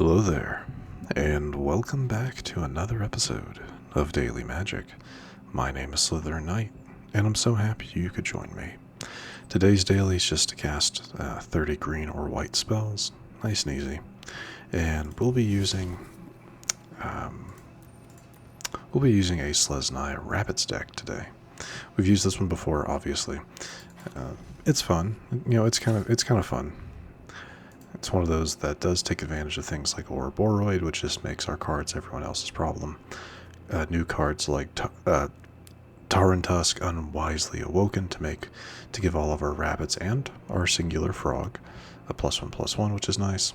Hello there, and welcome back to another episode of Daily Magic. My name is SlytherinKnight, and I'm so happy you could join me. Today's daily is just to cast 30 green or white spells, nice and easy, and we'll be using a Selesnya Rabbits deck today. We've used this one before, obviously. It's fun, it's kind of fun. It's one of those that does take advantage of things like Ouroboroid, which just makes our cards everyone else's problem. New cards like Tarantusk, Unwisely, Awoken to give all of our rabbits and our singular frog a +1/+1, which is nice.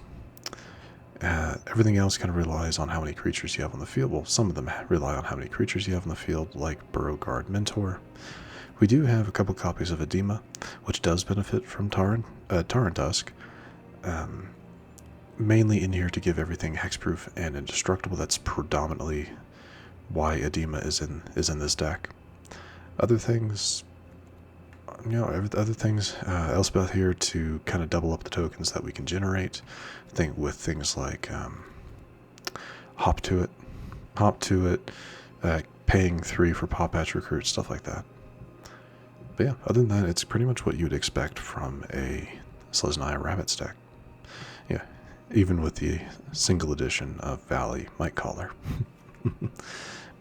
Everything else kind of relies on how many creatures you have on the field. Well, some of them rely on how many creatures you have on the field, like Burrowguard Mentor. We do have a couple copies of Ademi, which does benefit from Tarantusk. Mainly in here to give everything hexproof and indestructible. That's predominantly why Ademi is in this deck. Other things, Elspeth here to kind of double up the tokens that we can generate. With things like hop to it, paying 3 for Pawpatch Recruit, stuff like that. But yeah, other than that, it's pretty much what you'd expect from a Selesnya Rabbits deck. Yeah, even with the single edition of Valley Mightcaller.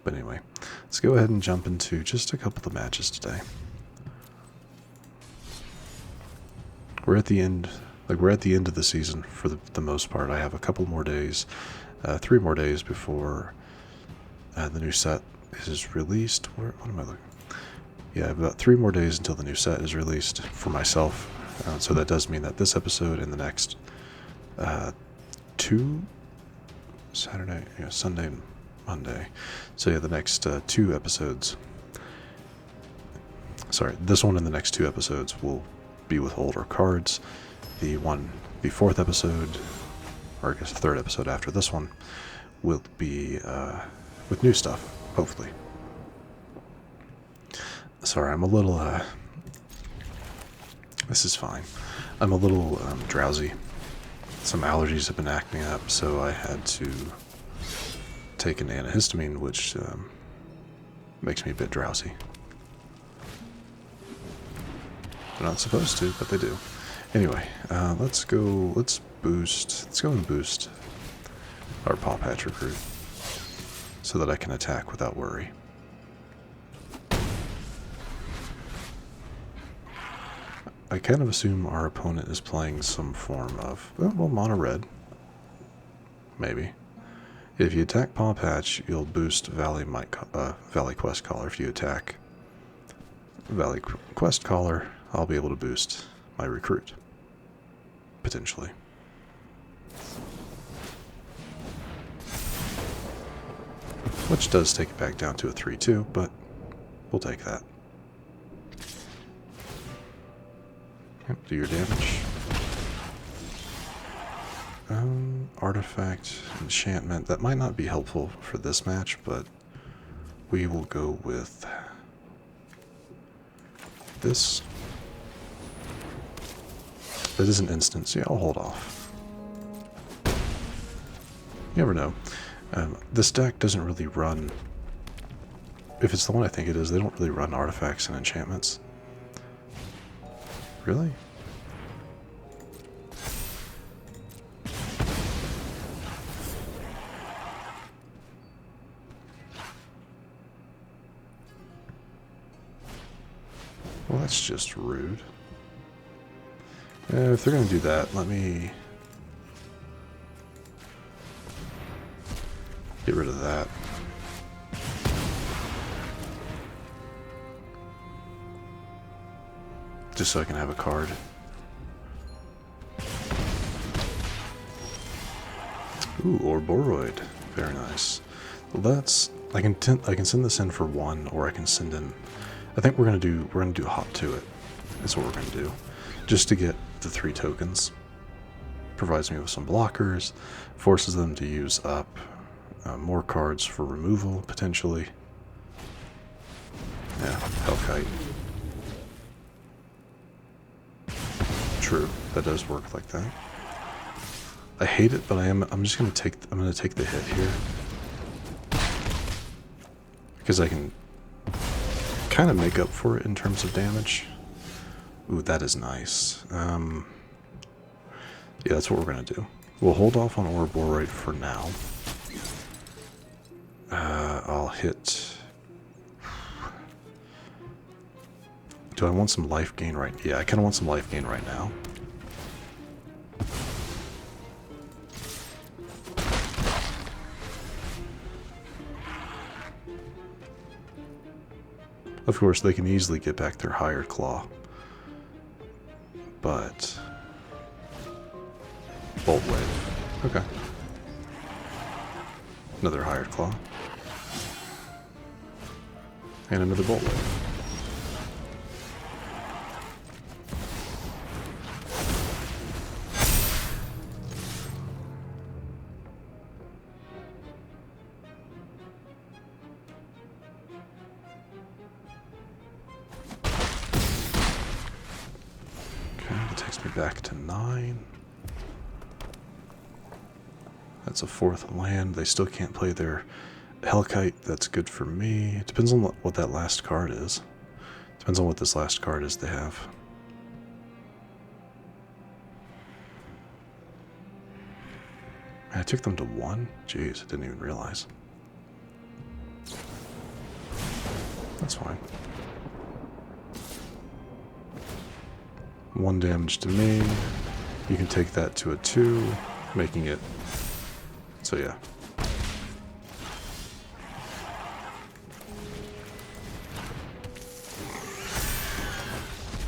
But anyway, let's go ahead and jump into just a couple of matches today. We're at the end of the season for the most part. I have a couple more days, 3 more days before the new set is released. What am I looking? Yeah, about 3 more days until the new set is released for myself. So that does mean that this episode and the next 2 Sunday, Monday. So yeah, the next 2 episodes. Sorry, this one and the next 2 episodes will be with older cards. The 4th episode, or I guess the 3rd episode after this one, will be with new stuff, hopefully. Sorry, I'm a little, this is fine. I'm a little drowsy. Some allergies have been acting up, so I had to take an antihistamine, which makes me a bit drowsy. They're not supposed to, but they do. Anyway, let's go and boost our Pawpatch Recruit so that I can attack without worry. I kind of assume our opponent is playing some form of, mono red. Maybe. If you attack Pawpatch, you'll boost Valley Questcaller. If you attack Valley Questcaller, I'll be able to boost my recruit. Potentially. Which does take it back down to a 3/2, but we'll take that. Yep, do your damage. Artifact, enchantment. That might not be helpful for this match, but we will go with this. That is an instant, so yeah, I'll hold off. You never know. This deck doesn't really run... If it's the one I think it is, they don't really run artifacts and enchantments. Really? Well, that's just rude. If they're going to do that, let me get rid of that. Just so I can have a card. Ooh, Ouroboroid. Very nice. Well, I can send this in for 1, or I can send in. I think we're gonna do hop to it. That's what we're gonna do, just to get the 3 tokens. Provides me with some blockers, forces them to use up more cards for removal potentially. Yeah, Hellkite. True, that does work like that. I hate it, but I'm just gonna take the hit here because I can kind of make up for it in terms of damage. Ooh, that is nice. Yeah, that's what we're gonna do. We'll hold off on Ouroboroid for now. I'll hit. Do I want some life gain right? Yeah, I kind of want some life gain right now. Of course, they can easily get back their hired claw. But... Bolt wave. Okay. Another hired claw. And another bolt wave. Back to 9. That's a 4th land. They still can't play their Hellkite. That's good for me. It depends on what that last card is. Depends on what this last card is they have. I took them to 1? Jeez, I didn't even realize. That's fine. 1 damage to me. You can take that to a 2, making it... So yeah.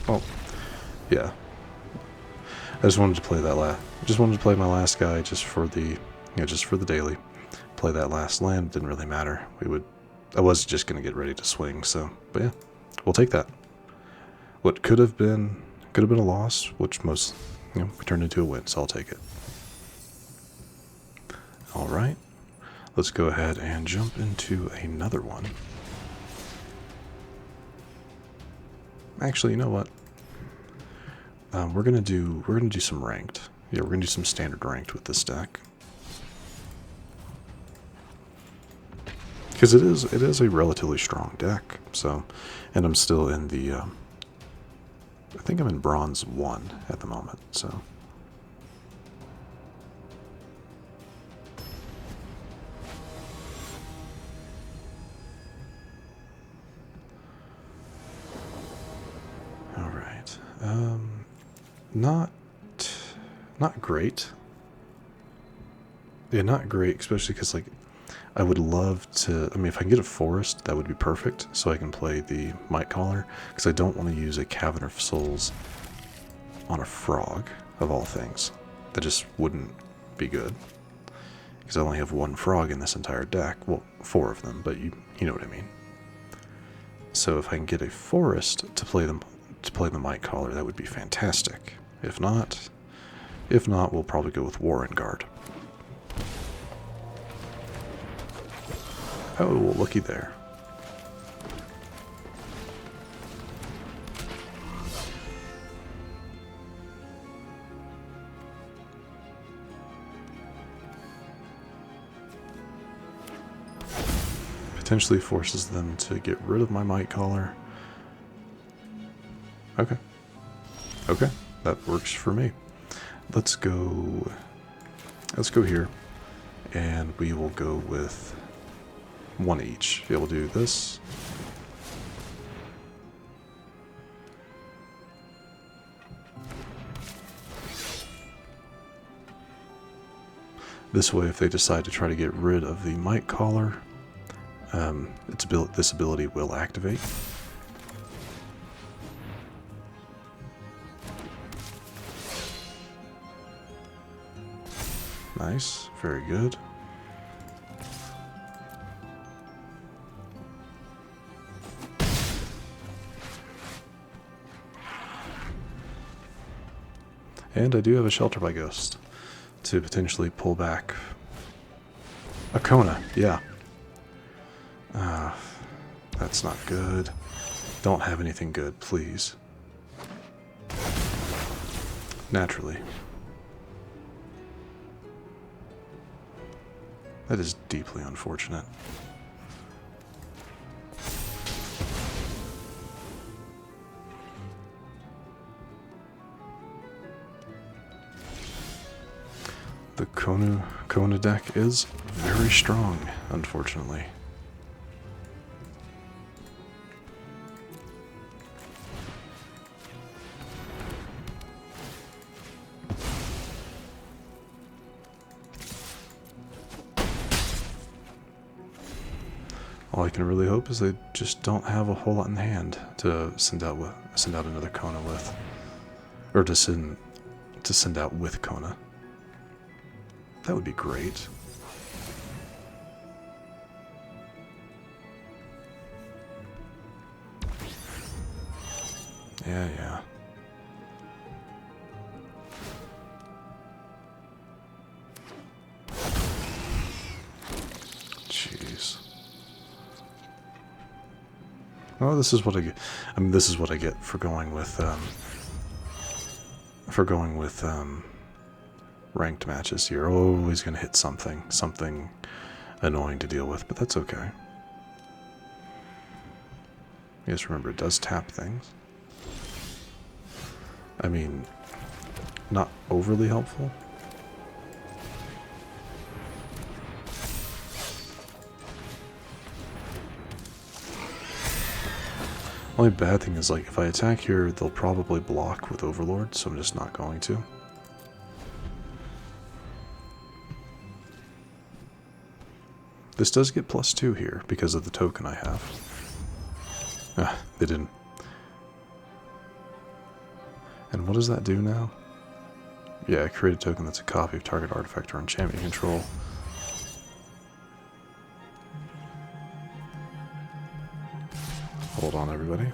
Oh, yeah. I just wanted to play that just wanted to play my last guy just for the, just for the daily. Play that last land, didn't really matter. I was just gonna get ready to swing, so, but yeah, we'll take that. What could have been a loss, which most, we turned into a win, so I'll take it. Alright, let's go ahead and jump into another one. Actually, you know what? We're gonna do some ranked. Yeah, we're gonna do some standard ranked with this deck. Because it is a relatively strong deck, so, and I'm still in the, I think I'm in Bronze 1 at the moment, so. Alright. Not great. Yeah, not great, especially because, like, I would love to, I mean, if I can get a forest, that would be perfect, so I can play the Mightcaller, because I don't want to use a Cavern of Souls on a frog, of all things. That just wouldn't be good, because I only have 1 frog in this entire deck. Well, 4 of them, but you know what I mean. So if I can get a forest to play the Mightcaller, that would be fantastic. If not, we'll probably go with Warrenguard. Oh, well, looky there. Potentially forces them to get rid of my Mightcaller. Okay. Okay, that works for me. Let's go here, and we will go with 1 each. Yeah, we'll do this. This way, if they decide to try to get rid of the Mightcaller, this ability will activate. Nice, very good. And I do have a Shelter by Ghost to potentially pull back a Kona, yeah. That's not good. Don't have anything good, please. Naturally. That is deeply unfortunate. The Kona deck is very strong, unfortunately. All I can really hope is they just don't have a whole lot in hand to send out another Kona with, or to send out with Kona. That would be great. Yeah. Jeez. Oh, this is what I get. I mean, this is what I get for going with ranked matches. You're always going to hit something annoying to deal with, but that's okay. You just remember, it does tap things. I mean, not overly helpful. Only bad thing is, like, if I attack here, they'll probably block with Overlord, so I'm just not going to. This does get +2 here because of the token I have. Ah, they didn't. And what does that do now? Yeah, create a token that's a copy of target artifact or enchantment you control. Hold on, everybody.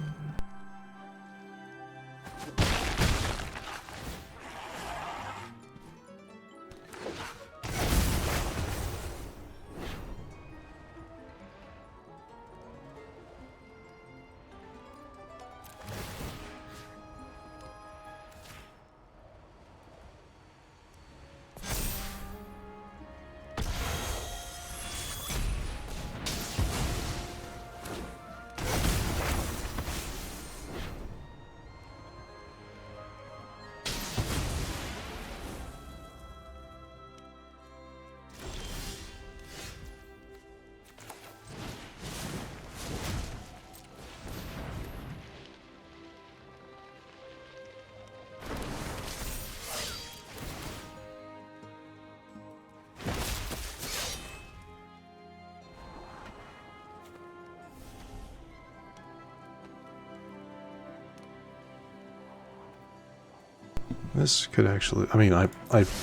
This could actually, I mean, I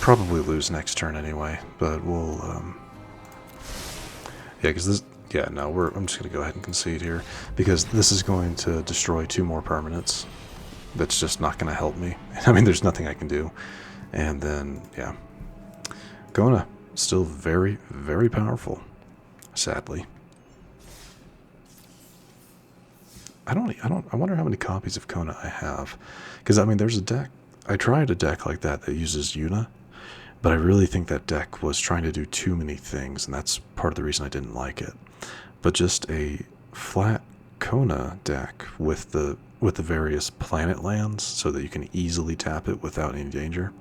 probably lose next turn anyway, but we'll, yeah, because this, yeah, no, I'm just going to go ahead and concede here, because this is going to destroy 2 more permanents. That's just not going to help me. I mean, there's nothing I can do. And then, yeah, Kona, still very, very powerful, sadly. I wonder how many copies of Kona I have, because, I mean, there's a deck. I tried a deck like that uses Yuna, but I really think that deck was trying to do too many things, and that's part of the reason I didn't like it. But just a flat Kona deck with the various planet lands, so that you can easily tap it without any danger.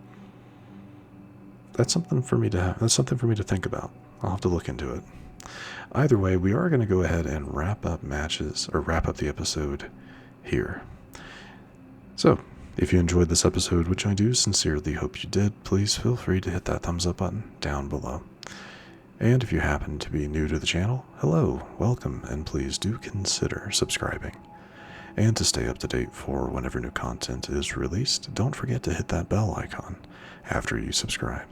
That's something for me to have. That's something for me to think about. I'll have to look into it. Either way, we are going to go ahead and wrap up the episode here. So, if you enjoyed this episode, which I do sincerely hope you did, please feel free to hit that thumbs up button down below. And if you happen to be new to the channel, hello, welcome, and please do consider subscribing. And to stay up to date for whenever new content is released, don't forget to hit that bell icon after you subscribe.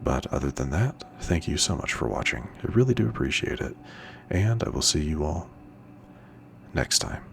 But other than that, thank you so much for watching. I really do appreciate it, and I will see you all next time.